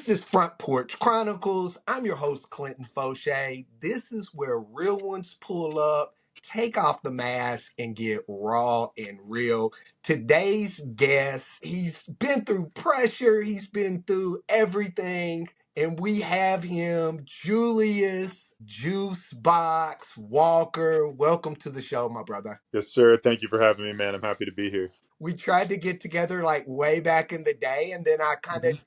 This is Front Porch Chronicles. I'm your host, Clinton Foshee. This is where real ones pull up, take off the mask, and get raw and real. Today's guest, he's been through pressure, he's been through everything, and we have him, Julius Juice Box Walker. Welcome to the show, my brother. Yes, sir. Thank you for having me, man. I'm happy to be here. We tried to get together like way back in the day, and then I kind of Mhm.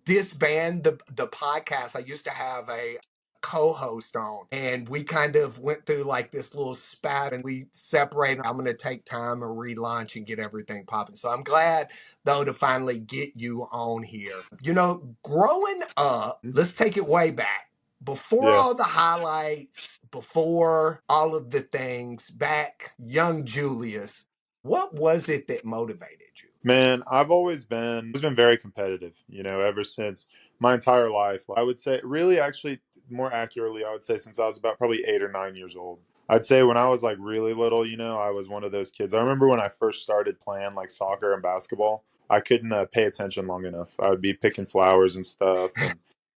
disband the podcast. I used to have a co-host on, and we kind of went through like this little spat, and we separated. I'm going to take time and relaunch and get everything popping. So I'm glad though to finally get you on here. You know, growing up, let's take it way back. Before Yeah. all the highlights, before all of the things, back young Julius, what was it that motivated you? Man, I've always been very competitive, ever since my entire life. I would say really actually more accurately, I would say since I was about probably 8 or 9 years old. I'd say when I was like really little, I was one of those kids. I remember when I first started playing like soccer and basketball, I couldn't pay attention long enough. I would be picking flowers and stuff,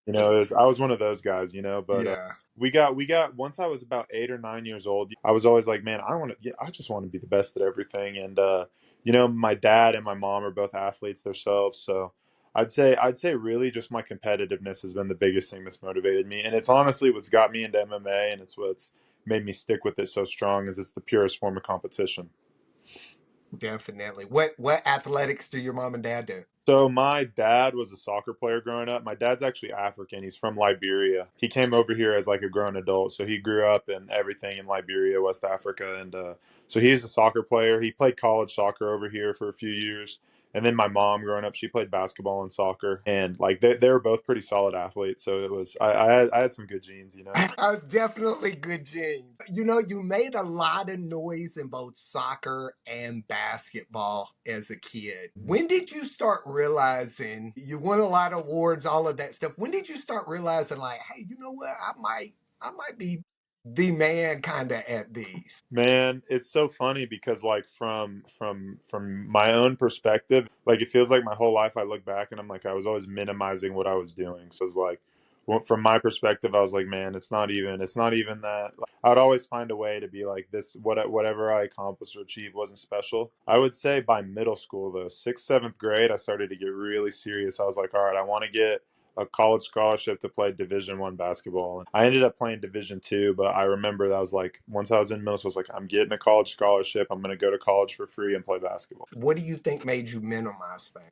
and I was one of those guys, But Yeah. we got once I was about 8 or 9 years old, I was always like, man, I just want to be the best at everything, and my dad and my mom are both athletes themselves, so I'd say really just my competitiveness has been the biggest thing that's motivated me, and it's honestly what's got me into MMA, and it's what's made me stick with it so strong, is it's the purest form of competition. Definitely. What athletics do your mom and dad do? So my dad was a soccer player growing up. My dad's actually African. He's from Liberia. He came over here as like a grown adult. So he grew up in everything in Liberia, West Africa. And so he's a soccer player. He played college soccer over here for a few years. And then my mom growing up, she played basketball and soccer. And like they were both pretty solid athletes. So it was, I had some good genes. Definitely good genes. You know, you made a lot of noise in both soccer and basketball as a kid. When did you start realizing you won a lot of awards, all of that stuff? When did you start realizing like, hey, you know what? I might be the man kind of at these. Man, it's so funny because like from my own perspective, like it feels like my whole life I look back and I'm like I was always minimizing what I was doing. So it's like from my perspective, I was like, man, it's not even that. Like, I'd always find a way to be like this. Whatever I accomplished or achieved wasn't special. I would say by middle school though, sixth, seventh grade, I started to get really serious. I was like, all right, I want to get a college scholarship to play Division 1 basketball. And I ended up playing Division 2, but I remember that was like once I was in middle school, I was like, I'm getting a college scholarship. I'm going to go to college for free and play basketball. What do you think made you minimize things?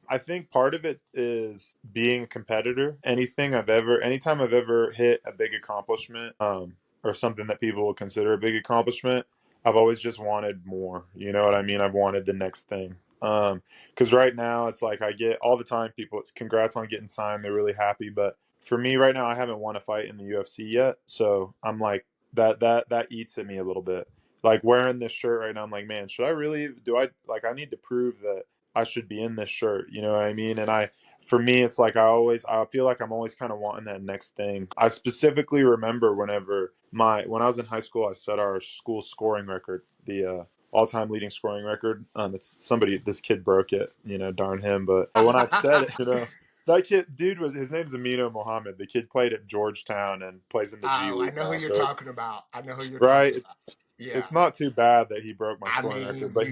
I think part of it is being a competitor. Anytime I've ever hit a big accomplishment, or something that people will consider a big accomplishment, I've always just wanted more. You know what I mean? I've wanted the next thing. Because right now it's like I get all the time people, it's congrats on getting signed. They're really happy. But for me right now, I haven't won a fight in the UFC yet. So I'm like, that eats at me a little bit. Like wearing this shirt right now, I'm like, man, should I really, I need to prove that I should be in this shirt, you know what I mean? And for me, it's like I feel like I'm always kind of wanting that next thing. I specifically remember when I was in high school, I set our school scoring record, the all-time leading scoring record. This kid broke it, darn him. But when I said it, that kid, his name's Amino Mohammed. The kid played at Georgetown and plays in the G Oh, I League know who now. you're So it's talking about. I know who you're talking right. about. Yeah. It's not too bad that he broke my I scoring mean, record, but I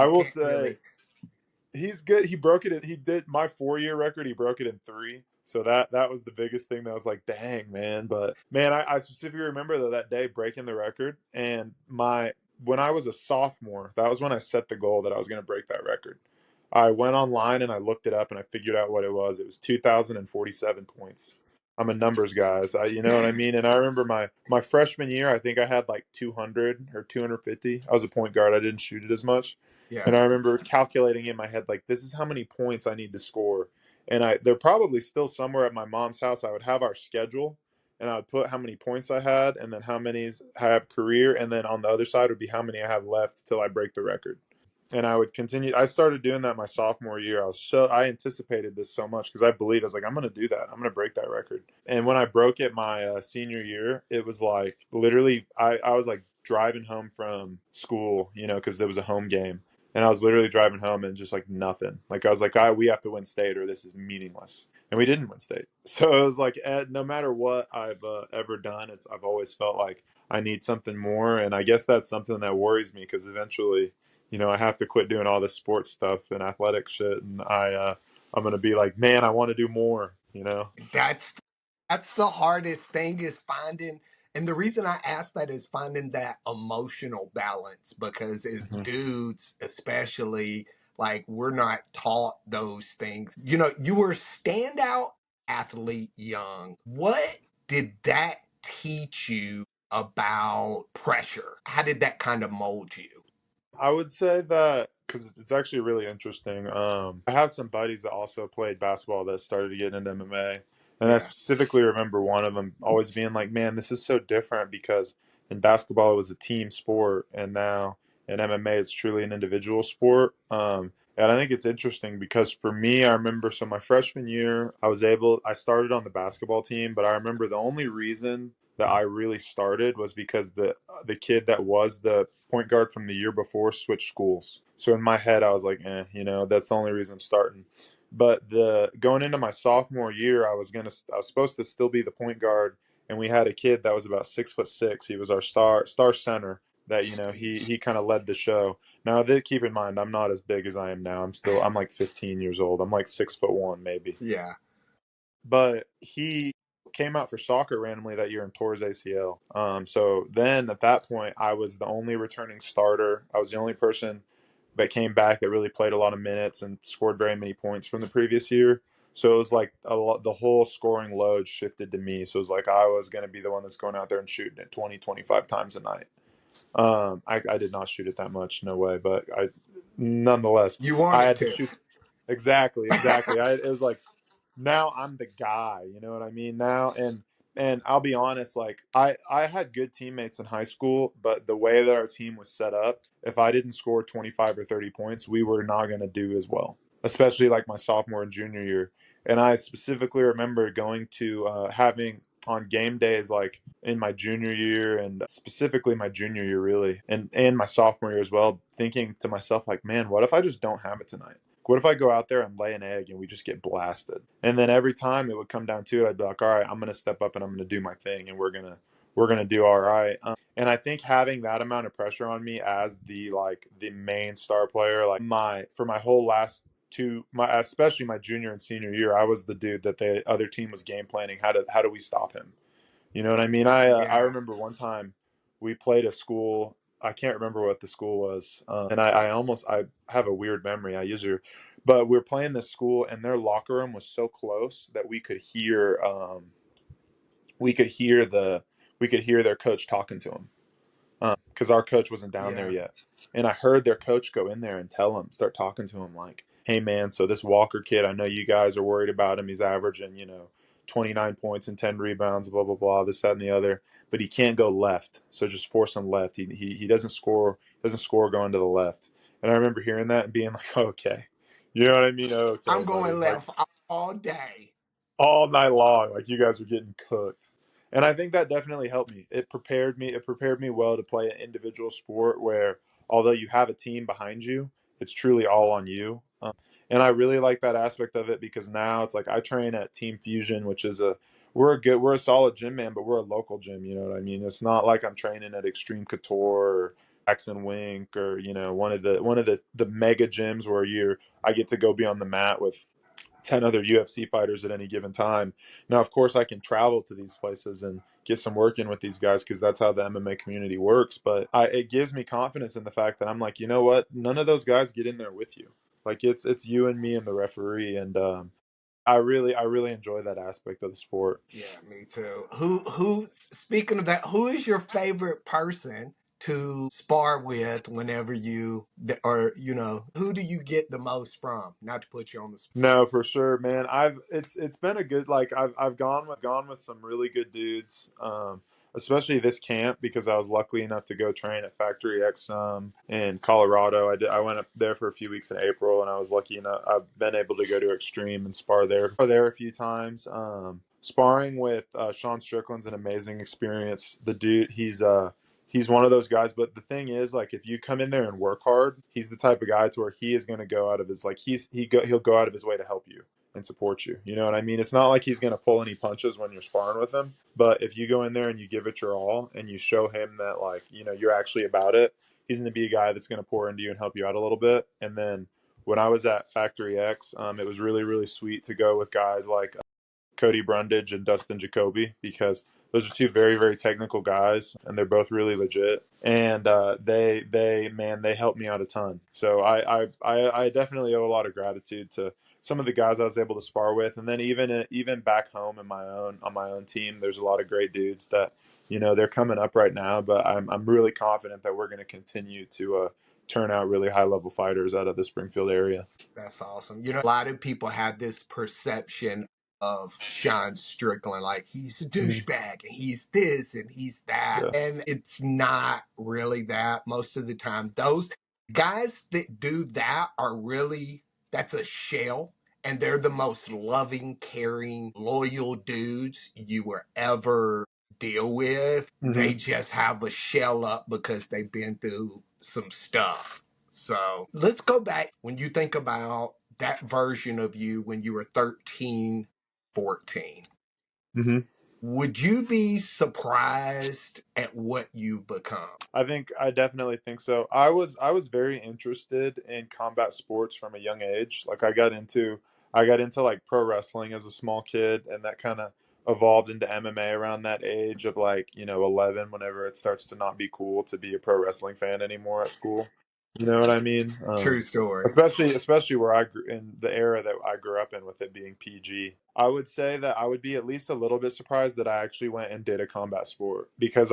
you will can't say, really. he's good. He broke it. He did my 4-year record. He broke it in 3. So that was the biggest thing that I was like, dang, man. But man, I specifically remember though that day breaking the record. And when I was a sophomore, that was when I set the goal that I was going to break that record. I went online and I looked it up and I figured out what it was. It was 2,047 points. I'm a numbers guy. You know what I mean? And I remember my freshman year, I think I had like 200 or 250. I was a point guard. I didn't shoot it as much. Yeah. And I remember calculating in my head, like, this is how many points I need to score. And they're probably still somewhere at my mom's house. I would have our schedule and I would put how many points I had and then how many I have career. And then on the other side would be how many I have left till I break the record. And I would continue. I started doing that my sophomore year. I anticipated this so much because I was like, I'm going to do that. I'm going to break that record. And when I broke it my senior year, it was like literally, I was like driving home from school, because there was a home game. And I was literally driving home and just like nothing. Like I was like, we have to win state or this is meaningless. and we didn't win state. So it was like, no matter what I've ever done, I've always felt like I need something more, and I guess that's something that worries me because eventually, I have to quit doing all this sports stuff and athletic shit, and I'm gonna be like, man, I want to do more, That's that's the hardest thing is finding, and the reason I ask that is finding that emotional balance because as Mhm. dudes, especially, like we're not taught those things. You were a standout athlete young. What did that teach you about pressure? How did that kind of mold you? I would say that because it's actually really interesting. I have some buddies that also played basketball that started to get into MMA. And I Yeah. specifically remember one of them always being like, man, this is so different because in basketball it was a team sport, and now in MMA it's truly an individual sport. And I think it's interesting because for me, I remember, so my freshman year, I started on the basketball team, but I remember the only reason that I really started was because the kid that was the point guard from the year before switched schools. So in my head, I was like, that's the only reason I'm starting. But the going into my sophomore year, I was supposed to still be the point guard, and we had a kid that was about 6'6". He was our star center. That Sheesh. he kind of led the show. Now, keep in mind, I'm not as big as I am now. I'm like 15 years old. I'm like 6'1" maybe. Yeah. But he came out for soccer randomly that year and tore his ACL. So then at that point, I was the only returning starter. I was the only person that came back that really played a lot of minutes and scored very many points from the previous year. So it was like the whole scoring load shifted to me. So it was like I was going to be the one that's going out there and shooting it 20, 25 times a night. I did not shoot it that much, no way. But nonetheless, You I wanted had to to. shoot. Exactly, exactly. It was like now I'm the guy, you know what I mean? Now and I'll be honest, like I had good teammates in high school, but the way that our team was set up, if I didn't score 25 or 30 points, we were not going to do as well. Especially like my sophomore and junior year. And I specifically remember going to having on game days like in my junior year and specifically my junior year really and my sophomore year as well, thinking to myself like, man, what if I just don't have it tonight? What if I go out there and lay an egg and we just get blasted? And then every time it would come down to it, I'd be like, all right, I'm going to step up and I'm going to do my thing, and we're gonna do all right. And I think having that amount of pressure on me as the main star player, like my whole last especially my junior and senior year, I was the dude that the other team was game planning. How do we stop him? You know what I mean? I Yeah. remember one time we played a school. I can't remember what the school was, and I have a weird memory. But we were playing this school, and their locker room was so close that we could hear their coach talking to him because our coach wasn't down there Yeah. yet. And I heard their coach go in there and start talking to him like, hey, man, so this Walker kid, I know you guys are worried about him. He's averaging, 29 points and 10 rebounds, blah, blah, blah, this, that, and the other. But he can't go left. So just force him left. He doesn't score going to the left. And I remember hearing that and being like, okay. You know what I mean? Okay, I'm buddy. going Like, left all day. all night long. Like you guys were getting cooked. And I think that definitely helped me. It prepared me well to play an individual sport where although you have a team behind you, it's truly all on you. And I really like that aspect of it because now it's like I train at Team Fusion, which is we're a solid gym, man, but we're a local gym, you know what I mean? It's not like I'm training at Extreme Couture or Jackson Wink or, one of the mega gyms where I get to go be on the mat with 10 other UFC fighters at any given time. Now, of course, I can travel to these places and get some work in with these guys because that's how the MMA community works. But it gives me confidence in the fact that I'm like, you know what? None of those guys get in there with you. Like it's you and me and the referee, and I really enjoy that aspect of the sport. Yeah, me too. Speaking of that, who is your favorite person to spar with whenever who do you get the most from? Not to put you on the spot. No, for sure, man. It's been a good like I've gone with some really good dudes. Especially this camp because I was lucky enough to go train at Factory X in Colorado. I went up there for a few weeks in April, and I was lucky enough. I've been able to go to Extreme and spar there a few times. Sparring with Sean Strickland's an amazing experience. The dude, he's one of those guys. But the thing is, like, if you come in there and work hard, he's the type of guy to where he is going to go out of his like he'll go out of his way to help you. and support you. You know what I mean? It's not like he's going to pull any punches when you're sparring with him, but if you go in there and you give it your all and you show him that, like, you know, you're actually about it, he's going to be a guy that's going to pour into you and help you out a little bit. And then when I was at Factory X, it was really, really sweet to go with guys like Cody Brundage and Dustin Jacoby, because those are two very, very technical guys, and they're both really legit. And they helped me out a ton. So I definitely owe a lot of gratitude to some of the guys I was able to spar with, and then even back home in on my own team, there's a lot of great dudes that, you know, they're coming up right now. But I'm really confident that we're going to continue to turn out really high level fighters out of the Springfield area. That's awesome. You know, a lot of people have this perception of Sean Strickland, like he's a Mhm. douchebag and he's this and he's that. Yeah. And it's not really that most of the time. Those guys that do that are really, that's a shell. And they're the most loving, caring, loyal dudes you will ever deal with. Hmm. They just have a shell up because they've been through some stuff. So let's go back when you think about that version of you when you were 13, 14. Hmm. Would you be surprised at what you become? I definitely think so. I was very interested in combat sports from a young age. Like I got into like pro wrestling as a small kid, and that kind of evolved into MMA around that age of, like, you know, 11, whenever it starts to not be cool to be a pro wrestling fan anymore at school. You know what I mean? True story. Especially where I grew in the era that I grew up in, with it being PG. I would say that I would be at least a little bit surprised that I actually went and did a combat sport, because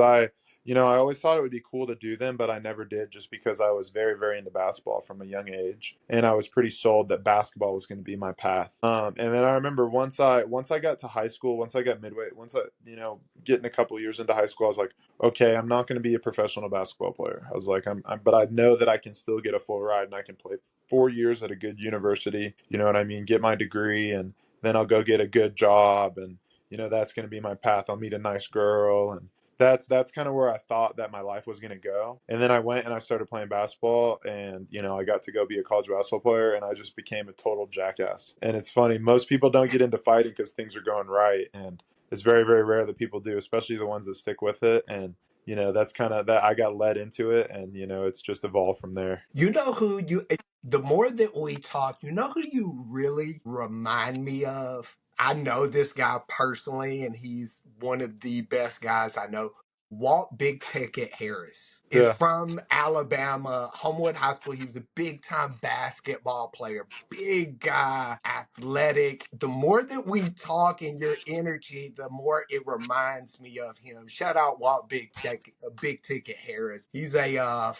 you know, I always thought it would be cool to do them, but I never did, just because I was very, very into basketball from a young age, and I was pretty sold that basketball was going to be my path. And then I remember once I got to high school, once I got midway, once I, you know, getting a couple years into high school, I was like, okay, I'm not going to be a professional basketball player. I was like, but I know that I can still get a full ride, and I can play 4 years at a good university. You know what I mean? Get my degree, and then I'll go get a good job, and, you know, that's going to be my path. I'll meet a nice girl, and that's kind of where I thought that my life was going to go. And then I went and I started playing basketball, and, you know, I got to go be a college basketball player, and I just became a total jackass. And it's funny, most people don't get into fighting because things are going right, and it's very, very rare that people do, especially the ones that stick with it. And, you know, that's kind of that I got led into it, and, you know, it's just evolved from there. You know who you, the more that we talk, you know who you really remind me of? I know this guy personally, and he's one of the best guys I know. Walt Big Ticket Harris is Yeah. from Alabama, Homewood High School. He was a big time basketball player, big guy, athletic. The more that we talk in your energy, the more it reminds me of him. Shout out Walt Big Ticket Harris. He's a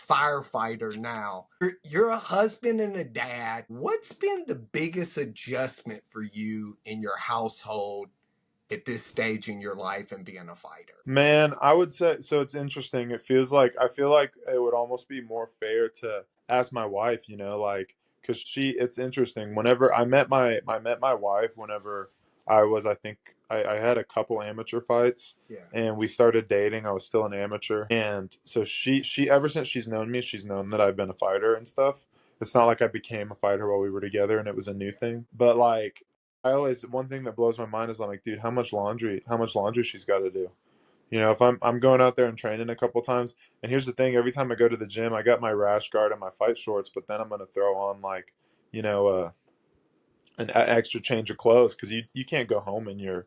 firefighter now. You're a husband and a dad. What's been the biggest adjustment for you in your household at this stage in your life and being a fighter? Man, I would say so. It's interesting. I feel like it would almost be more fair to ask my wife, you know, like, because it's interesting. Whenever I met my wife, whenever I think I had a couple amateur fights, Yeah. and we started dating. I was still an amateur. And so ever since she's known me, she's known that I've been a fighter and stuff. It's not like I became a fighter while we were together and it was a new thing. But like, one thing that blows my mind is, I'm like, dude, how much laundry she's got to do. You know, if I'm going out there and training a couple times, and here's the thing, every time I go to the gym, I got my rash guard and my fight shorts, but then I'm gonna throw on, like, you know, an extra change of clothes, because you can't go home in your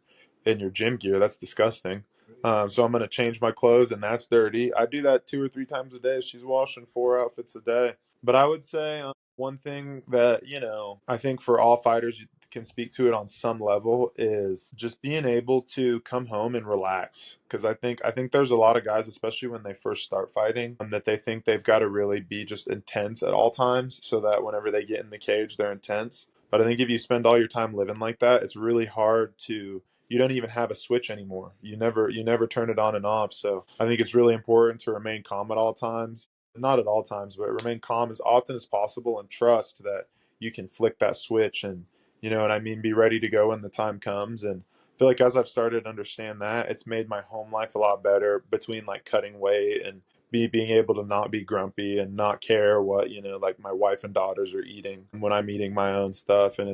gym gear. That's disgusting. So I'm gonna change my clothes, and that's dirty. I do that 2 or 3 times a day. She's washing 4 outfits a day. But I would say, one thing that, you know, I think for all fighters, you can speak to it on some level, is just being able to come home and relax. Because I think there's a lot of guys, especially when they first start fighting, that they think they've got to really be just intense at all times, so that whenever they get in the cage, they're intense. But I think if you spend all your time living like that, it's really hard to, you don't even have a switch anymore. You never turn it on and off. So I think it's really important to remain calm at all times. Not at all times, but remain calm as often as possible, and trust that you can flick that switch, and, you know what I mean, be ready to go when the time comes. And I feel like as I've started to understand that, it's made my home life a lot better, between like cutting weight and being able to not be grumpy and not care what, you know, like my wife and daughters are eating when I'm eating my own stuff. And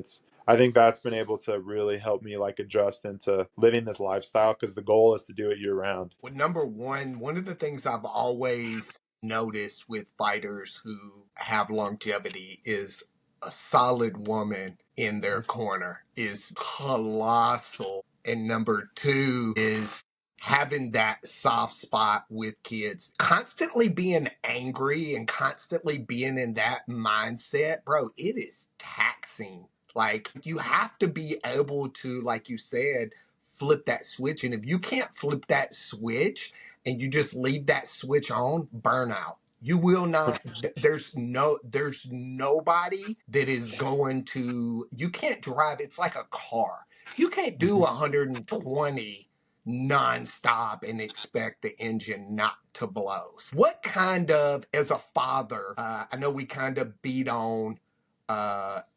I think that's been able to really help me like adjust into living this lifestyle, because the goal is to do it year round. Well, number one of the things I've always noticed with fighters who have longevity is a solid woman in their corner is colossal. And number two is having that soft spot with kids. Constantly being angry and constantly being in that mindset, bro, it is taxing. Like, you have to be able to, like you said, flip that switch. And if you can't flip that switch and you just leave that switch on, burnout. You will not, there's nobody that is going to, you can't drive. It's like a car. You can't do Mhm. 120 nonstop and expect the engine not to blow. What kind of, as a father, I know we kind of beat on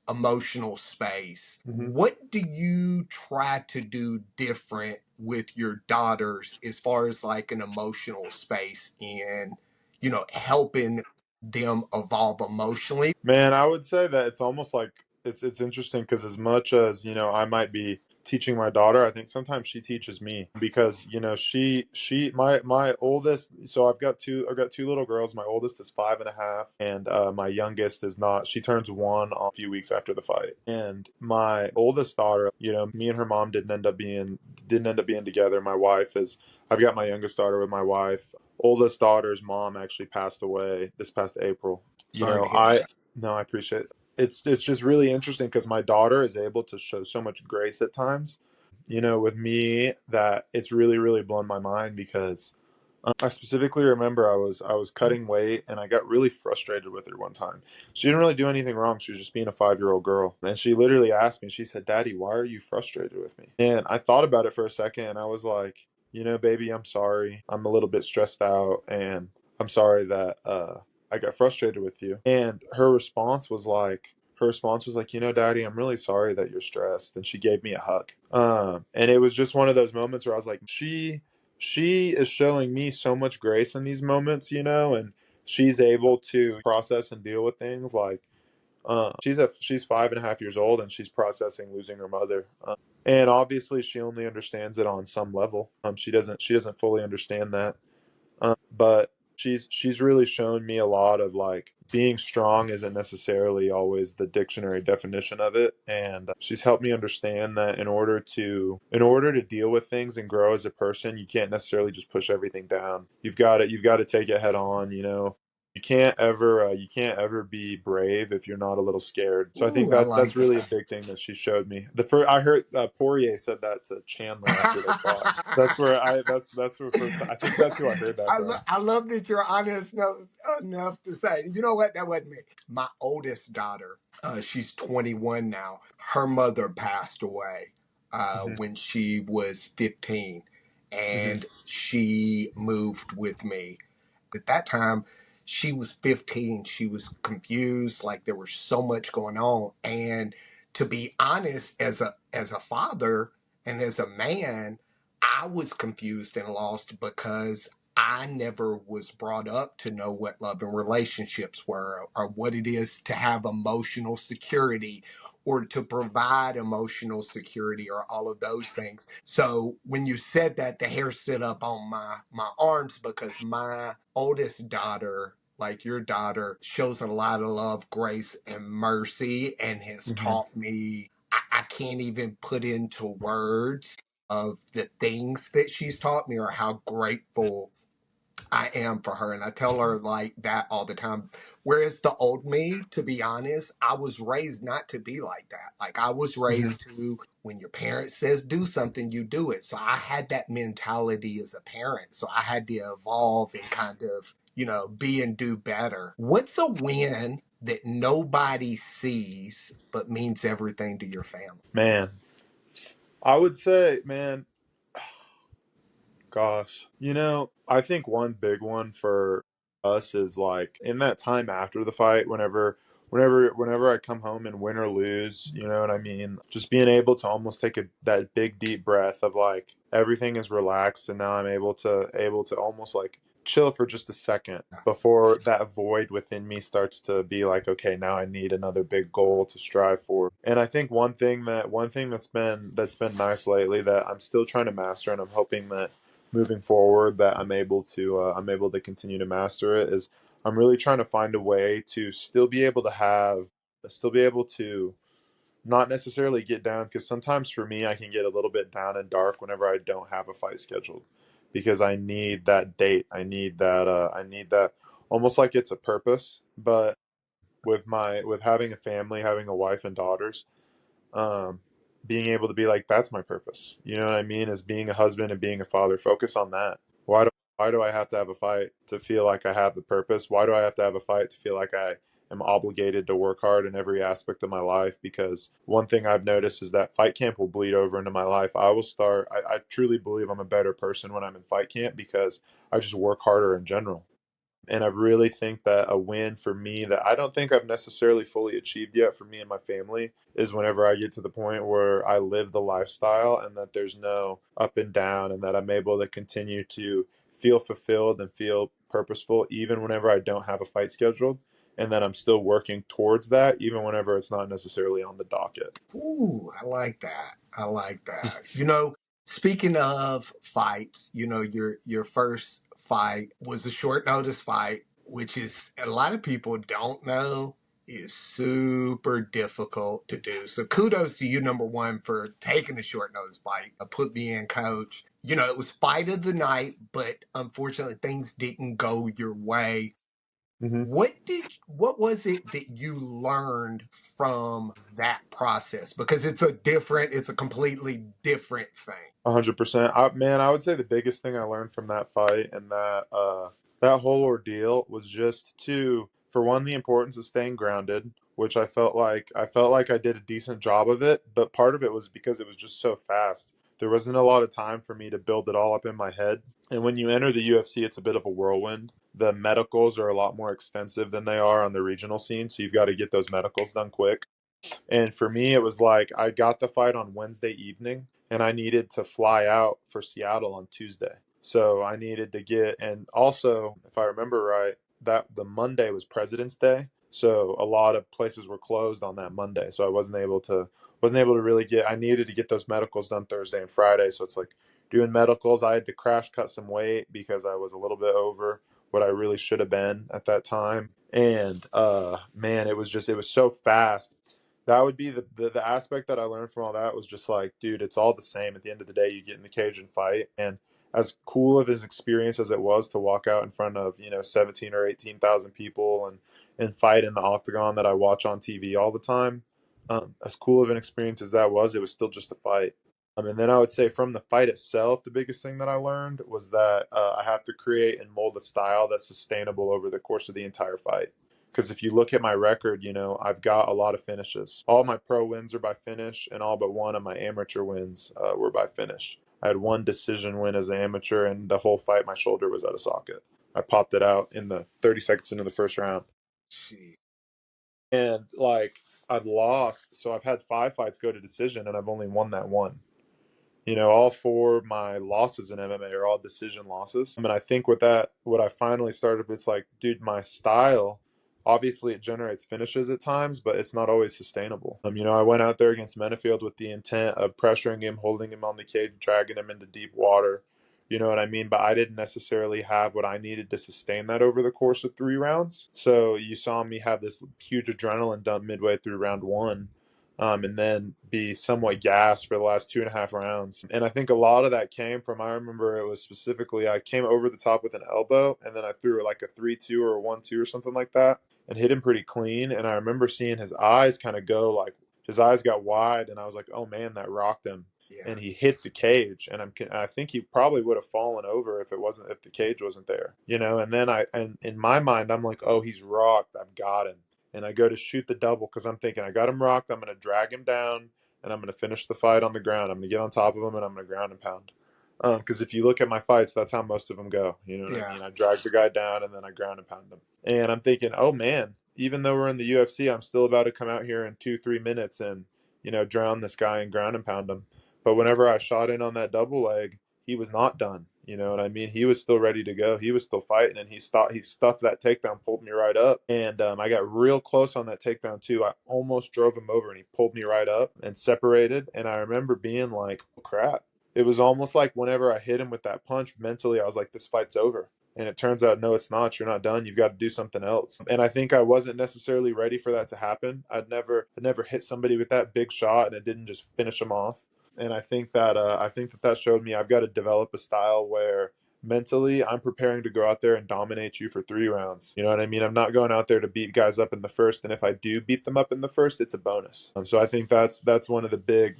emotional space. Mhm. What do you try to do different with your daughters as far as like an emotional space and, helping them evolve emotionally? Man, I would say that it's almost like it's interesting, because as much as, I might be teaching my daughter, I think sometimes she teaches me, because, my oldest, so I've got two little girls. My oldest is 5.5, and my youngest is not. She turns 1 a few weeks after the fight. And my oldest daughter, me and her mom didn't end up being together. I've got my youngest daughter with my wife. Oldest daughter's mom actually passed away this past April. Sorry to hear I that. No, I appreciate it. It's just really interesting, because my daughter is able to show so much grace at times, with me, that it's really, really blown my mind, because I specifically remember I was cutting weight, and I got really frustrated with her one time. She didn't really do anything wrong. She was just being a 5-year-old girl. And she literally asked me, she said, "Daddy, why are you frustrated with me?" And I thought about it for a second, and I was like, baby, I'm sorry. I'm a little bit stressed out, and I'm sorry that I got frustrated with you. And her response was like, "Daddy, I'm really sorry that you're stressed." And she gave me a hug. And it was just one of those moments where I was like, she is showing me so much grace in these moments, and she's able to process and deal with things like, she's 5.5 years old, and she's processing losing her mother. And obviously she only understands it on some level. She doesn't fully understand that. But she's really shown me a lot of, like, being strong isn't necessarily always the dictionary definition of it. And she's helped me understand that in order to deal with things and grow as a person, you can't necessarily just push everything down. You've got to take it head on. You can't ever be brave if you're not a little scared. So I think Ooh, I that's like really a that. big thing that she showed me. The first I heard, Poirier said that to Chandler after they fought. That's where first I think that's who I heard that from. I love that you're honest enough to say, you know what, that wasn't me. My oldest daughter, she's 21 now. Her mother passed away Hmm. when she was 15, Hmm. and she moved with me. At that time, she was 15. She was confused, like there was so much going on. And to be honest, as a father and as a man, I was confused and lost because I never was brought up to know what love and relationships were, or what it is to have emotional security, or to provide emotional security, or all of those things. So when you said that, the hair stood up on my arms, because my oldest daughter, like your daughter, shows a lot of love, grace, and mercy, and has Hmm. taught me. I can't even put into words of the things that she's taught me, or how grateful I am for her. And I tell her like that all the time. Whereas the old me, to be honest, I was raised not to be like that. Like, I was Hmm. raised to, when your parent says do something, you do it. So I had that mentality as a parent. So I had to evolve and kind of, be and do better. What's a win that nobody sees but means everything to your family? Man, I would say, man, gosh, I think one big one for us is, like, in that time after the fight, whenever I come home and win or lose, you know what I mean? Just being able to almost take that big deep breath of, like, everything is relaxed, and now I'm able to almost, like, chill for just a second before that void within me starts to be like, okay, now I need another big goal to strive for. And I think one thing that's been nice lately that I'm still trying to master, and I'm hoping that moving forward that I'm able to continue to master it, is I'm really trying to find a way to still be able to not necessarily get down, because sometimes for me I can get a little bit down and dark whenever I don't have a fight scheduled, because I need that date. I need that almost like it's a purpose. But with having a family, having a wife and daughters, um, being able to be like, that's my purpose. You know what I mean? As being a husband and being a father, focus on that. Why do I have to have a fight to feel like I have the purpose? Why do I have to have a fight to feel like I am obligated to work hard in every aspect of my life? Because one thing I've noticed is that fight camp will bleed over into my life. I truly believe I'm a better person when I'm in fight camp, because I just work harder in general. And I really think that a win for me that I don't think I've necessarily fully achieved yet for me and my family is whenever I get to the point where I live the lifestyle and that there's no up and down, and that I'm able to continue to feel fulfilled and feel purposeful even whenever I don't have a fight scheduled, and that I'm still working towards that even whenever it's not necessarily on the docket. Ooh, I like that. I like that. Speaking of fights, your first fight was a short notice fight, which is a lot of people don't know is super difficult to do. So kudos to you, number one, for taking a short notice fight. Put me in, coach. It was fight of the night, but unfortunately things didn't go your way. Hmm. What was it that you learned from that process? Because it's a completely different thing. 100%. Man, I would say the biggest thing I learned from that fight and that whole ordeal was just for one, the importance of staying grounded, which I felt like I did a decent job of it. But part of it was because it was just so fast. There wasn't a lot of time for me to build it all up in my head. And when you enter the UFC, it's a bit of a whirlwind. The medicals are a lot more extensive than they are on the regional scene, so you've got to get those medicals done quick. And for me, it was like I got the fight on Wednesday evening and I needed to fly out for Seattle on Tuesday. So I needed to and also, if I remember right, that the Monday was President's Day. So a lot of places were closed on that Monday. So I wasn't able to really I needed to get those medicals done Thursday and Friday. So it's like doing medicals. I had to crash cut some weight because I was a little bit over what I really should have been at that time. And man, it was so fast. That would be the aspect that I learned from all that was just like, dude, it's all the same. At the end of the day, you get in the cage and fight. And as cool of an experience as it was to walk out in front of 17 or 18,000 people and fight in the octagon that I watch on TV all the time, as cool of an experience as that was, it was still just a fight. And then I would say from the fight itself, the biggest thing that I learned was that I have to create and mold a style that's sustainable over the course of the entire fight. Because if you look at my record, I've got a lot of finishes. All my pro wins are by finish, and all but one of my amateur wins were by finish. I had one decision win as an amateur, and the whole fight, my shoulder was out of socket. I popped it out in the 30 seconds into the first round. Gee. And like, I've lost, so I've had 5 fights go to decision, and I've only won that one. All 4 of my losses in MMA are all decision losses. And I think what I finally started, it's like, dude, my style, obviously it generates finishes at times, but it's not always sustainable. I went out there against Menefield with the intent of pressuring him, holding him on the cage, dragging him into deep water. You know what I mean? But I didn't necessarily have what I needed to sustain that over the course of 3 rounds. So you saw me have this huge adrenaline dump midway through round one, and then be somewhat gassed for the last 2.5 rounds. And I think a lot of that came from, I remember it was specifically, I came over the top with an elbow and then I threw like a 3-2 or a 1-2 or something like that and hit him pretty clean. And I remember seeing his eyes kind of go like, his eyes got wide and I was like, oh man, that rocked him. Yeah. And he hit the cage, and I think he probably would have fallen over if the cage wasn't there, And then and in my mind, I'm like, oh, he's rocked. I've got him, and I go to shoot the double because I'm thinking I got him rocked. I'm going to drag him down, and I'm going to finish the fight on the ground. I'm going to get on top of him, and I'm going to ground and pound. Because if you look at my fights, that's how most of them go. You know what I Yeah. mean? I drag the guy down, and then I ground and pound him. And I'm thinking, oh man, even though we're in the UFC, I'm still about to come out here in 2-3 minutes and drown this guy and ground and pound him. But whenever I shot in on that double leg, he was not done. You know what I mean? He was still ready to go. He was still fighting, and he stuffed that takedown, pulled me right up, and I got real close on that takedown too. I almost drove him over, and he pulled me right up and separated. And I remember being like, oh, "Crap!" It was almost like whenever I hit him with that punch, mentally I was like, "This fight's over." And it turns out, no, it's not. You're not done. You've got to do something else. And I think I wasn't necessarily ready for that to happen. I'd never hit somebody with that big shot, and it didn't just finish them off. And I think that showed me I've got to develop a style where mentally I'm preparing to go out there and dominate you for 3 rounds. You know what I mean? I'm not going out there to beat guys up in the first, and if I do beat them up in the first, it's a bonus. So I think that's one of the big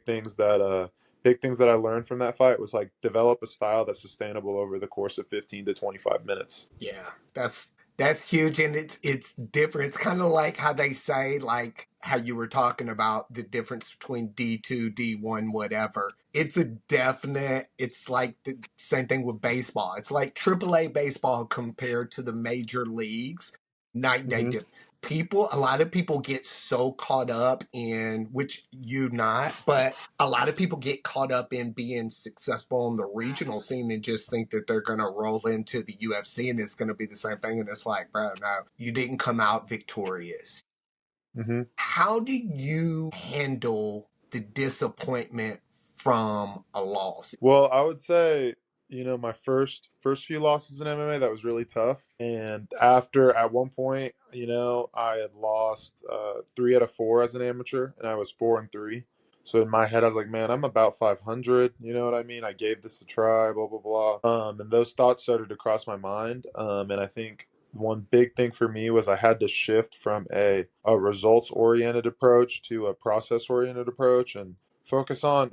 things that I learned from that fight was like develop a style that's sustainable over the course of 15 to 25 minutes. Yeah, that's huge, and it's different. It's kind of like how they say, like how you were talking about the difference between D2, D1, whatever. It's a definite. It's like the same thing with baseball. It's like AAA baseball compared to the major leagues. Night and day Hmm. difference. A lot of people get so caught up in, which you not, but a lot of people get caught up in being successful in the regional scene and just think that they're going to roll into the UFC and it's going to be the same thing. And it's like, bro, no, you didn't come out victorious. Hmm. How do you handle the disappointment from a loss? Well, I would say, my first few losses in MMA, that was really tough. And after at one point, I had lost 3 out of 4 as an amateur, and I was 4-3. So in my head, I was like, man, I'm about 500. You know what I mean? I gave this a try, blah blah blah. And those thoughts started to cross my mind. And I think one big thing for me was I had to shift from a results oriented approach to a process oriented approach, and focus on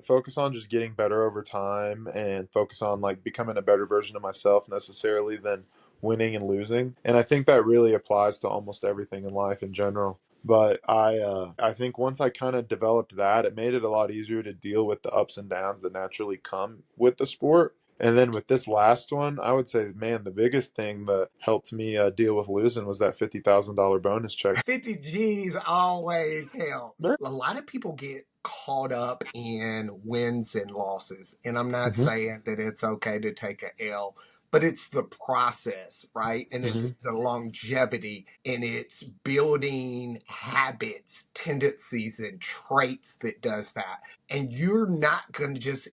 just getting better over time, and focus on like becoming a better version of myself necessarily than winning and losing. And I think that really applies to almost everything in life in general. But I think once I kind of developed that, it made it a lot easier to deal with the ups and downs that naturally come with the sport. And then with this last one, I would say, man, the biggest thing that helped me deal with losing was that $50,000 bonus check. 50 G's always help. A lot of people get caught up in wins and losses. And I'm not Hmm. saying that it's okay to take a L, but it's the process, right? And Hmm. it's the longevity and it's building habits, tendencies, and traits that does that. And you're not going to just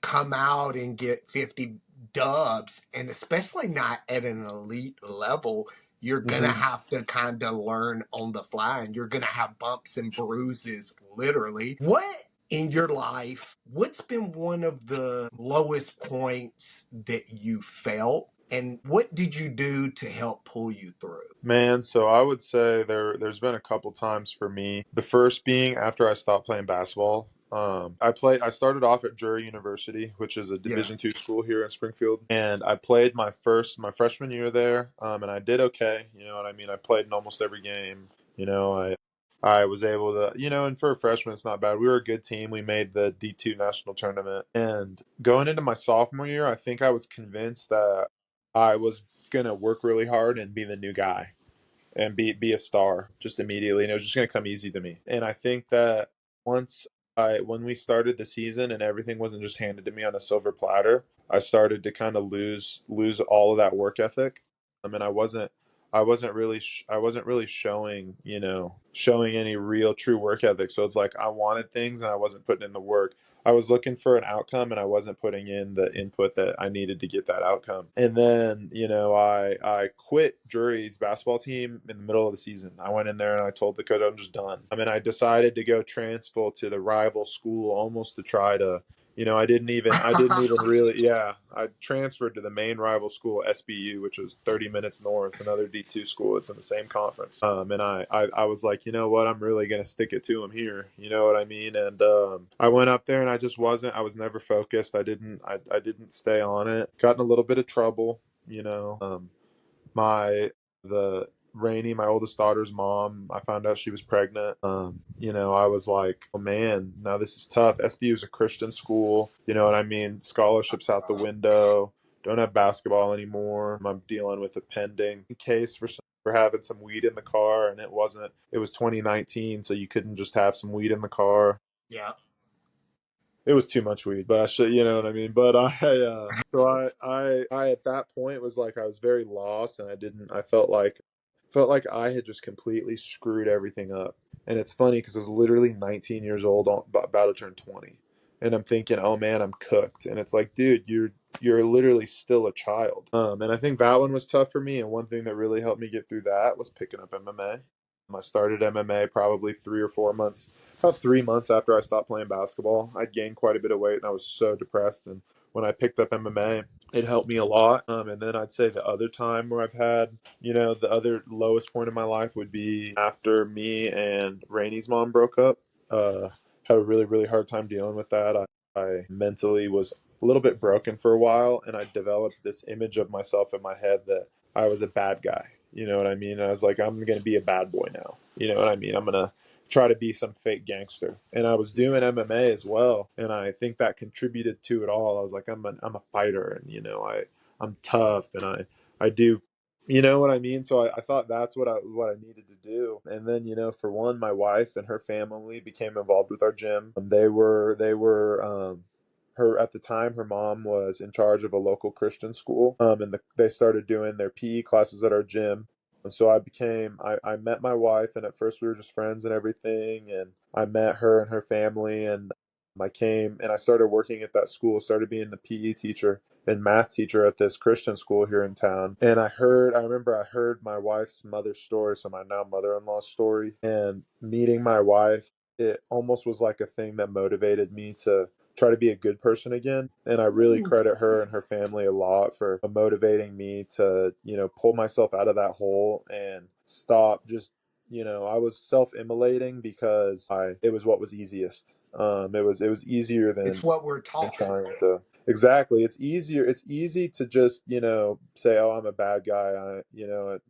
come out and get 50 dubs, and especially not at an elite level. You're gonna Hmm. have to kind of learn on the fly, and you're gonna have bumps and bruises, literally. What in your life, what's been one of the lowest points that you felt, and what did you do to help pull you through? Man, so I would say there's been a couple times for me. The first being after I stopped playing basketball. I started off at Drury University, which is a Yeah. Division II school here in Springfield, and I played my freshman year there, and I did okay. You know what I mean? I played in almost every game. You know, I was able to, and for a freshman, it's not bad. We were a good team. We made the D2 national tournament, and going into my sophomore year, I think I was convinced that I was gonna work really hard and be the new guy and be a star just immediately, and it was just gonna come easy to me. And I think that once when we started the season and everything wasn't just handed to me on a silver platter, I started to kind of lose all of that work ethic. I mean, I wasn't really showing any real true work ethic. So it's like I wanted things and I wasn't putting in the work. I was looking for an outcome and I wasn't putting in the input that I needed to get that outcome. And then, I quit Drury's basketball team in the middle of the season. I went in there and I told the coach I'm just done. I mean, I decided to go transfer to the rival school almost to try to, I didn't even really, yeah. I transferred to the main rival school, SBU, which was 30 minutes north, another D2 school. It's in the same conference. And I was like, you know what? I'm really going to stick it to them here. You know what I mean? And I went up there and I was never focused. I didn't stay on it. Got in a little bit of trouble, you know. My, the, Rainey, my oldest daughter's mom, I found out she was pregnant. I was like, oh man, now this is tough. SBU is a Christian school, you know what I mean? Scholarships out the window. Don't have basketball anymore. I'm dealing with a pending case for having some weed in the car, and it was 2019, so you couldn't just have some weed in the car. Yeah. It was too much weed, but I should, you know what I mean. But I at that point was like I was very lost, and I felt like I had just completely screwed everything up. And it's funny because I was literally 19 years old, about to turn 20, and I'm thinking, oh man, I'm cooked. And it's like, dude, you're literally still a child. And I think that one was tough for me. And one thing that really helped me get through that was picking up MMA. I started MMA probably 3 or 4 months, about 3 months after I stopped playing basketball. I'd gained quite a bit of weight and I was so depressed. And when I picked up MMA, it helped me a lot. And then I'd say the other time where I've had, the other lowest point in my life would be after me and Rainey's mom broke up. Had a really, really hard time dealing with that. I mentally was a little bit broken for a while, and I developed this image of myself in my head that I was a bad guy. You know what I mean? And I was like, I'm going to be a bad boy now. You know what I mean? I'm going to try to be some fake gangster. And I was doing MMA as well, and I think that contributed to it all. I was like, I'm a fighter, and I'm tough, and I do, you know what I mean? So I thought that's what I needed to do. And then, for one, my wife and her family became involved with our gym. They were her at the time. Her mom was in charge of a local Christian school, and they started doing their PE classes at our gym. And so I met my wife, and at first we were just friends and everything. And I met her and her family, and I came and I started working at that school, started being the PE teacher and math teacher at this Christian school here in town. And I remember I heard my wife's mother's story, so my now mother-in-law's story, and meeting my wife, it almost was like a thing that motivated me to try to be a good person again. And I really credit her and her family a lot for motivating me to, pull myself out of that hole and stop just, I was self-immolating because it was what was easiest. It was easier It's than what we're taught. trying to. Exactly. It's easier. It's easy to just, say, oh, I'm a bad guy,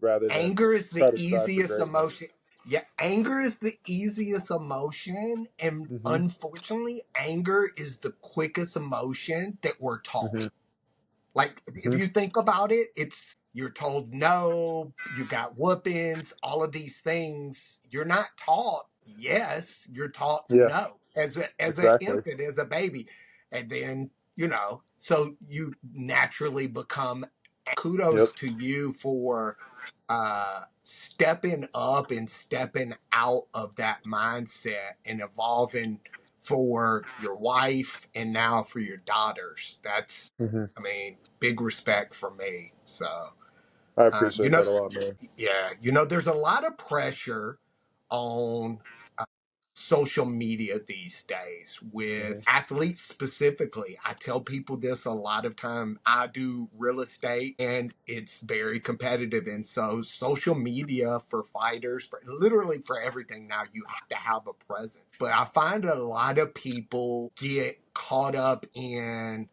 rather than Anger is try the to strive for easiest greatness. emotion. Yeah, anger is the easiest emotion. And Hmm. unfortunately, anger is the quickest emotion that we're taught. Hmm. Like, if Hmm. you think about it, you're told no, you got whoopings, all of these things. You're not taught yes, you're taught Yeah, no as an exactly. infant, as a baby. And then, so you naturally become. Kudos Yep. to you for stepping up and stepping out of that mindset and evolving for your wife and now for your daughters. That's, Hmm. I mean, big respect for me. So, I um, you appreciate know, that a lot, man. yeah, there's a lot of pressure on social media these days with Hmm. athletes specifically. I tell people this a lot of time. I do real estate and it's very competitive. And so social media for fighters, literally for everything now, you have to have a presence. But I find a lot of people get caught up in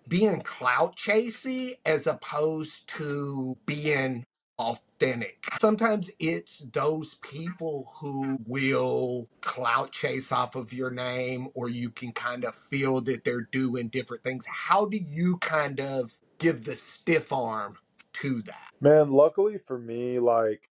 being clout chasey as opposed to being authentic. Sometimes it's those people who will clout chase off of your name, or you can kind of feel that they're doing different things. How do you kind of give the stiff arm to that? Man, luckily for me, like,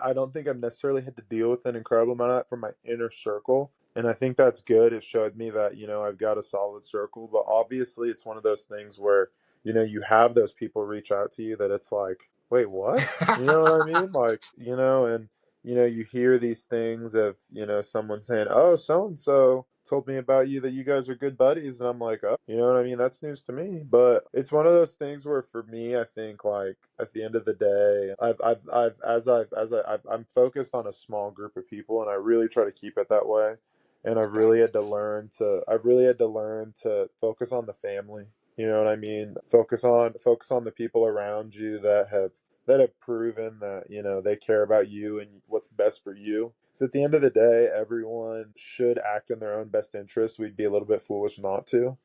I don't think I've necessarily had to deal with an incredible amount of that from my inner circle. And I think that's good. It showed me that, I've got a solid circle. But obviously, it's one of those things where, you have those people reach out to you that it's like, wait, what? You know what I mean? Like, and, you hear these things of, someone saying, oh, so and so told me about you that you guys are good buddies. And I'm like, oh, you know what I mean? That's news to me. But it's one of those things where for me, I think like at the end of the day, I'm focused on a small group of people, and I really try to keep it that way. And I've really had to learn to focus on the family. You know what I mean? Focus on the people around you that have proven that, they care about you and what's best for you. So at the end of the day, everyone should act in their own best interest. We'd be a little bit foolish not to.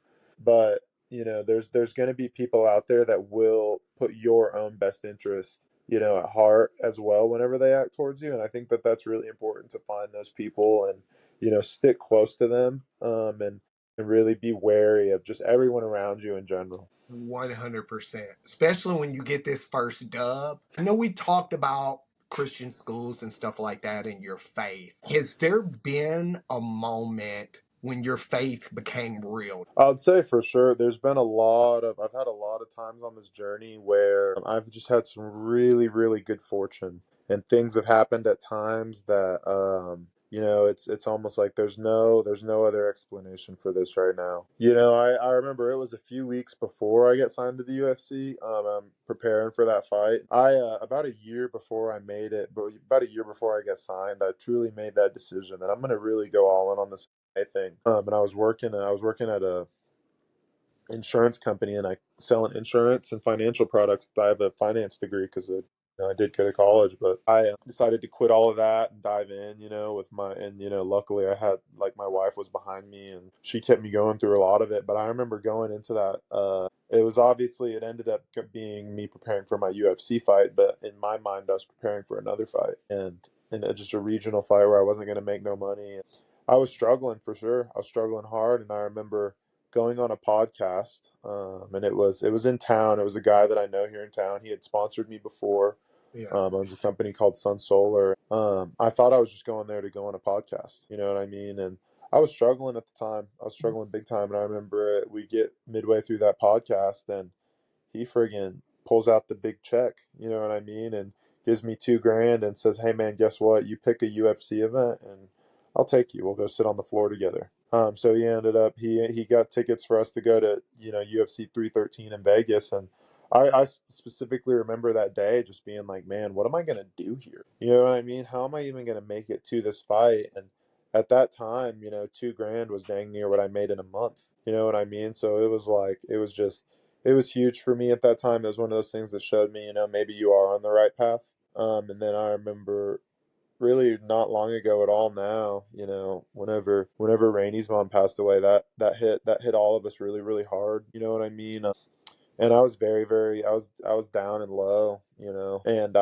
But, there's going to be people out there that will put your own best interest, at heart as well whenever they act towards you. And I think that that's really important to find those people and, stick close to them, and really be wary of just everyone around you in general. 100%, especially when you get this first dub. I know we talked about Christian schools and stuff like that in your faith. Has there been a moment when your faith became real? I'd say for sure I've had a lot of times on this journey where I've just had some really, really good fortune, and things have happened at times that, it's almost like there's no other explanation for this right now. I remember it was a few weeks before I get signed to the UFC. I'm preparing for that fight. About a year before I made it, but about a year before I get signed, I truly made that decision that I'm going to really go all in on this thing. And I was working at a insurance company, and I selling insurance and financial products. I have a finance degree because I did go to college, but I decided to quit all of that and dive in, with luckily I had, like, my wife was behind me and she kept me going through a lot of it. But I remember going into that, it ended up being me preparing for my UFC fight, but in my mind, I was preparing for another fight, and just a regional fight where I wasn't going to make no money. I was struggling for sure. I was struggling hard, and I remember going on a podcast, and it was in town. It was a guy that I know here in town. He had sponsored me before. Yeah. Owns a company called Sun Solar. I thought I was just going there to go on a podcast. You know what I mean? And I was struggling at the time. I was struggling big time. And I remember we get midway through that podcast, and he friggin' pulls out the big check, you know what I mean, and gives me $2,000 and says, "Hey man, guess what? You pick a UFC event, and I'll take you. We'll go sit on the floor together." So he ended up he got tickets for us to go to UFC 313 in Vegas, and I specifically remember that day just being like, man, what am I gonna do here? You know what I mean? How am I even gonna make it to this fight? And at that time, $2,000 was dang near what I made in a month. You know what I mean? So it was huge for me at that time. It was one of those things that showed me, maybe you are on the right path. And then I remember really not long ago at all now, whenever Rainey's mom passed away, that hit all of us really, really hard. You know what I mean? And I was very, very, I was down and low, and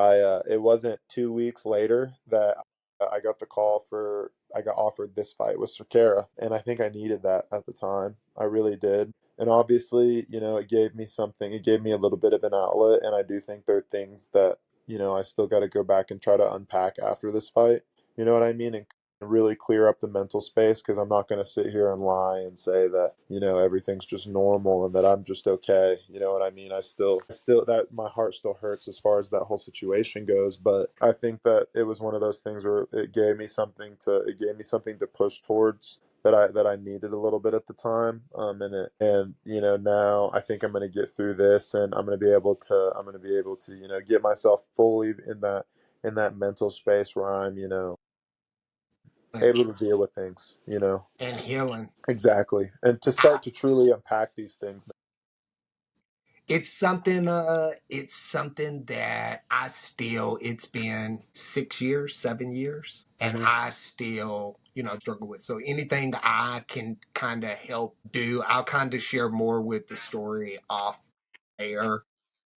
it wasn't 2 weeks later that I got offered this fight with Cerquera, and I think I needed that at the time. I really did. And obviously, it gave me something. It gave me a little bit of an outlet, and I do think there are things that, I still got to go back and try to unpack after this fight. You know what I mean? And really clear up the mental space, because I'm not going to sit here and lie and say that, everything's just normal and that I'm just okay. You know what I mean? I still that my heart still hurts as far as that whole situation goes, but I think that it was one of those things where it gave me something to push towards, that I needed a little bit at the time. And now I think I'm going to get through this, and I'm going to be able to, get myself fully in that mental space where I'm, able to deal with things, And healing. exactly, and to start to truly unpack these things. It's something that it's been 6 years, 7 years, and Hmm. I still struggle with. So anything I can kind of help do, I'll kind of share more with the story off air.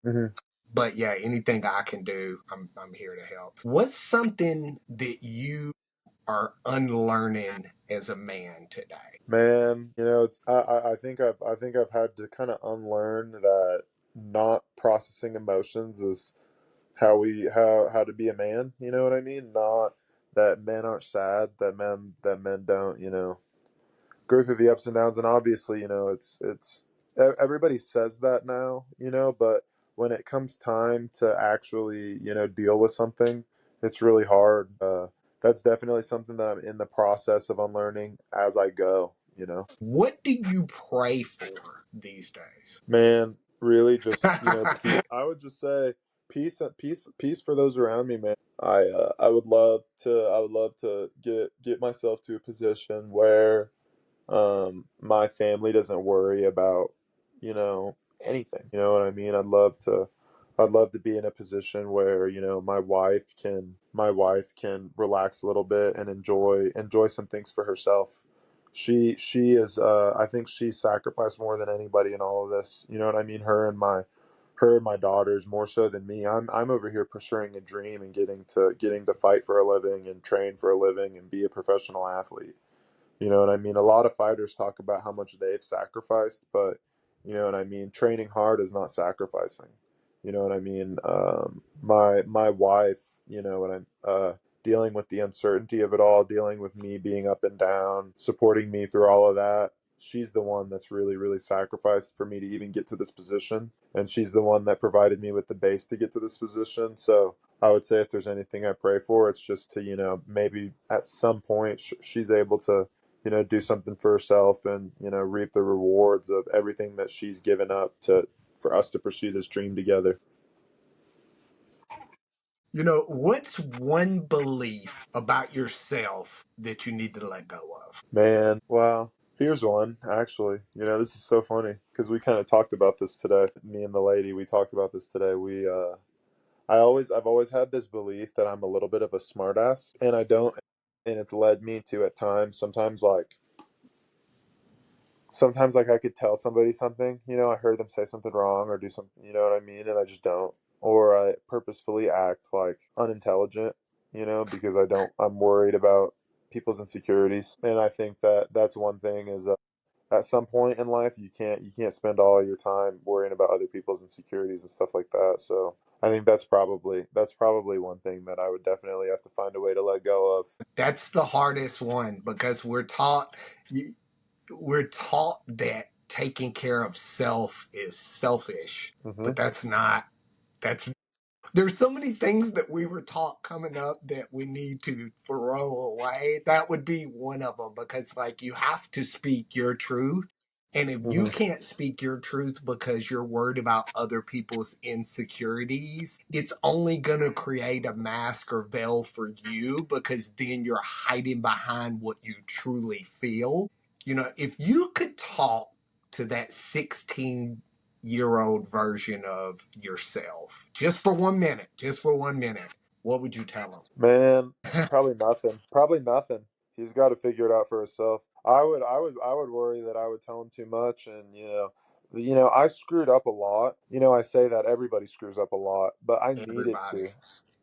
Hmm. But yeah, anything I can do, I'm here to help. What's something that you are unlearning as a man today? Man, I think I've had to kind of unlearn that not processing emotions is how to be a man. You know what I mean? Not that men aren't sad, that men don't, go through the ups and downs. And obviously, everybody says that now, but when it comes time to actually, deal with something, it's really hard. That's definitely something that I'm in the process of unlearning as I go. What do you pray for these days? Man, really just, peace. I would just say peace for those around me, man. I would love to get myself to a position where my family doesn't worry about, anything. You know what I mean? I'd love to be in a position where, my wife can relax a little bit and enjoy some things for herself. She is I think she sacrificed more than anybody in all of this. You know what I mean? Her and my daughters more so than me. I'm over here pursuing a dream and getting to fight for a living and train for a living and be a professional athlete. You know what I mean? A lot of fighters talk about how much they've sacrificed, but you know what I mean? Training hard is not sacrificing. You know what I mean? My wife, dealing with the uncertainty of it all, dealing with me being up and down, supporting me through all of that. She's the one that's really, really sacrificed for me to even get to this position. And she's the one that provided me with the base to get to this position. So I would say if there's anything I pray for, it's just to, maybe at some point she's able to, do something for herself and, reap the rewards of everything that she's given up to for us to pursue this dream together. What's one belief about yourself that you need to let go of? Man, well, here's one actually. This is so funny because we kind of talked about this today. Me and the lady, we talked about this today. I've always had this belief that I'm a little bit of a smartass, and I don't, and it's led me to at times, sometimes like I could tell somebody something, I heard them say something wrong or do something, you know what I mean, and I just don't, or I purposefully act like unintelligent, because I'm worried about people's insecurities, and I think that that's one thing is at some point in life you can't spend all your time worrying about other people's insecurities and stuff like that. So I think that's probably one thing that I would definitely have to find a way to let go of. That's the hardest one because we're taught that taking care of self is selfish, Hmm. but that's there's so many things that we were taught coming up that we need to throw away. That would be one of them because, like, you have to speak your truth. And if you Hmm. can't speak your truth because you're worried about other people's insecurities, it's only going to create a mask or veil for you because then you're hiding behind what you truly feel. If you could talk to that 16-year-old version of yourself just for 1 minute, what would you tell Man, them? probably nothing. Probably nothing. He's got to figure it out for himself. I would worry that I would tell him too much, and I screwed up a lot. I say that everybody screws up a lot, but I needed Everybody.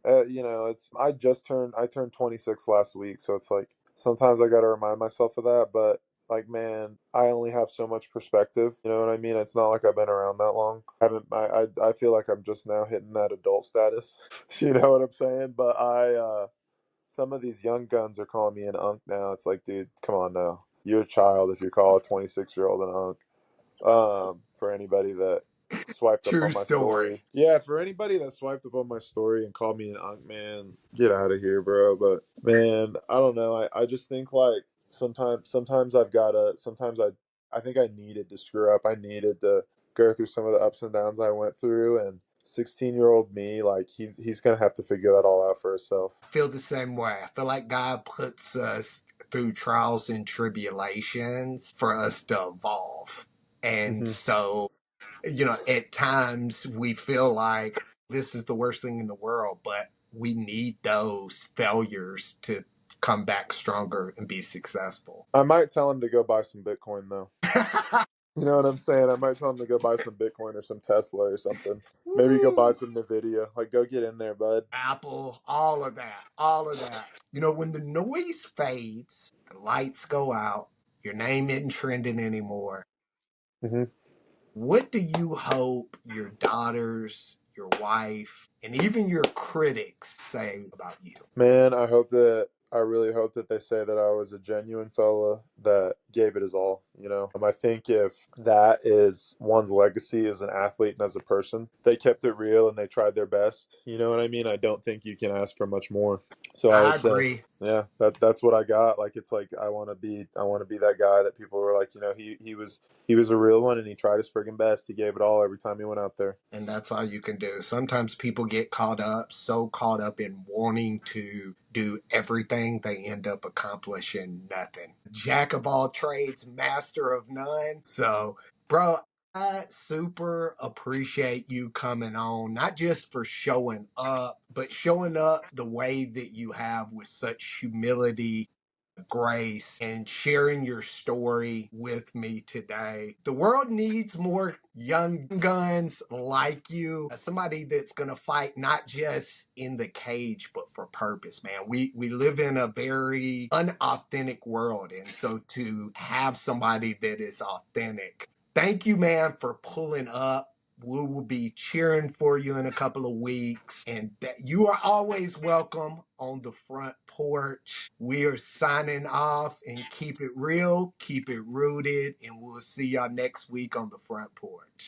to. I turned 26 last week, so it's like sometimes I got to remind myself of that. But like, man, I only have so much perspective. You know what I mean? It's not like I've been around that long. I haven't. I feel like I'm just now hitting that adult status. You know what I'm saying? But some of these young guns are calling me an unk now. It's like, dude, come on now. You're a child if you call a 26-year-old an unk. For anybody that swiped up True on my story. story. Yeah, for anybody that swiped up on my story and called me an unk, man, get out of here, bro. But man, I don't know. I just think like sometimes I think I needed to screw up. I needed to go through some of the ups and downs I went through, and 16-year-old me, like he's gonna have to figure that all out for himself. I feel the same way. I feel like God puts us through trials and tribulations for us to evolve. And Hmm. so, at times we feel like this is the worst thing in the world, but we need those failures to come back stronger and be successful. I might tell him to go buy some Bitcoin though. You know what I'm saying? I might tell him to go buy some Bitcoin or some Tesla or something. Maybe go buy Woo! some Nvidia. Like, go get in there, bud. Apple, all of that, all of that. When the noise fades, the lights go out, your name isn't trending anymore. Hmm. What do you hope your daughters, your wife, and even your critics say about you? Man, I really hope that they say that I was a genuine fella that gave it his all. I think if that is one's legacy as an athlete and as a person, they kept it real and they tried their best. You know what I mean? I don't think you can ask for much more. So I I would say, agree. yeah, that's what I got. Like, it's like I want to be that guy that people were like, he was a real one and he tried his friggin' best. He gave it all every time he went out there. And that's all you can do. Sometimes people get so caught up in wanting to do everything, they end up accomplishing nothing. Jack of all trades, master of none. So, bro, I super appreciate you coming on, not just for showing up, but showing up the way that you have with such humility, grace, and sharing your story with me today. The world needs more young guns like you, somebody that's going to fight not just in the cage, but for purpose, man. We live in a very unauthentic world. And so to have somebody that is authentic, thank you, man, for pulling up. We will be cheering for you in a couple of weeks. And that you are always welcome on the front porch. We are signing off, and keep it real, keep it rooted, and we'll see y'all next week on the front porch.